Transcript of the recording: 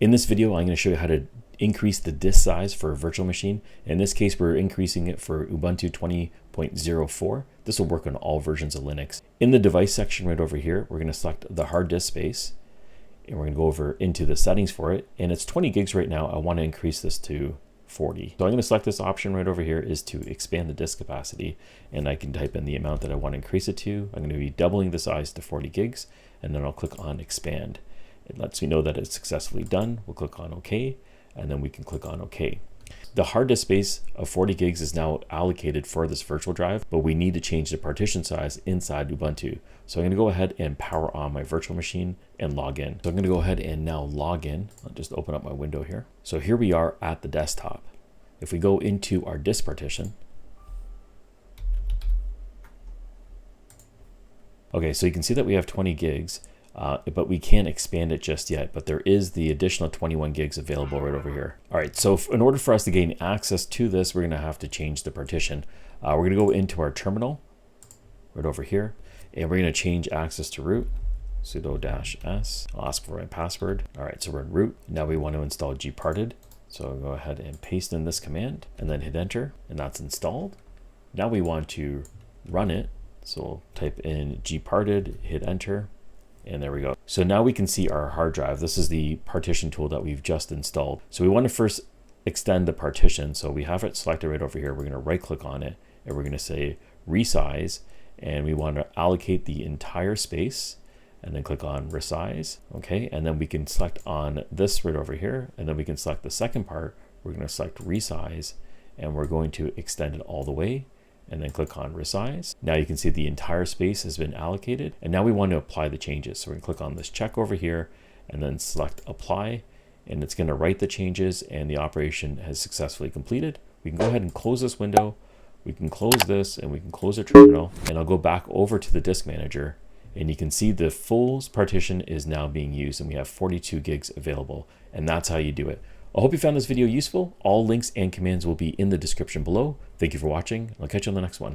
In this video, I'm going to show you how to increase the disk size for a virtual machine. In this case, we're increasing it for Ubuntu 20.04. This will work on all versions of Linux. In the device section right over here, we're going to select the hard disk space, and we're going to go over into the settings for it. And it's 20 gigs right now. I want to increase this to 40. So I'm going to select this option right over here is to expand the disk capacity, and I can type in the amount that I want to increase it to. I'm going to be doubling the size to 40 gigs, and then I'll click on expand. It lets me know that it's successfully done. We'll click on OK, and then we can click on OK. The hard disk space of 40 gigs is now allocated for this virtual drive, but we need to change the partition size inside Ubuntu. So I'm going to go ahead and power on my virtual machine and log in. So I'm going to go ahead and now log in. I'll just open up my window here. So here we are at the desktop. If we go into our disk partition, okay, so you can see that we have 20 gigs. But we can't expand it just yet, but there is the additional 21 gigs available right over here. All right, so in order for us to gain access to this, we're gonna have to change the partition. We're gonna go into our terminal right over here, and we're gonna change access to root, sudo -s. I'll ask for my password. All right, so we're in root. Now we want to install gparted. So I'll go ahead and paste in this command and then hit enter, and that's installed. Now we want to run it. So we'll type in gparted, hit enter, and there we go. So now we can see our hard drive. This is the partition tool that we've just installed. So we want to first extend the partition. So we have it selected right over here. We're going to right click on it, and we're going to say resize, and we want to allocate the entire space, and then click on resize. Okay, and then we can select on this right over here, and then we can select the second part. We're going to select resize, and we're going to extend it all the way, and then click on resize. Now you can see the entire space has been allocated, and now we want to apply the changes. So we're going to click on this check over here and then select apply, and it's going to write the changes, and the operation has successfully completed. We can go ahead and close this window. We can close this, and we can close our terminal, and I'll go back over to the disk manager, and you can see the full partition is now being used, and we have 42 gigs available, and that's how you do it. I hope you found this video useful. All links and commands will be in the description below. Thank you for watching. I'll catch you on the next one.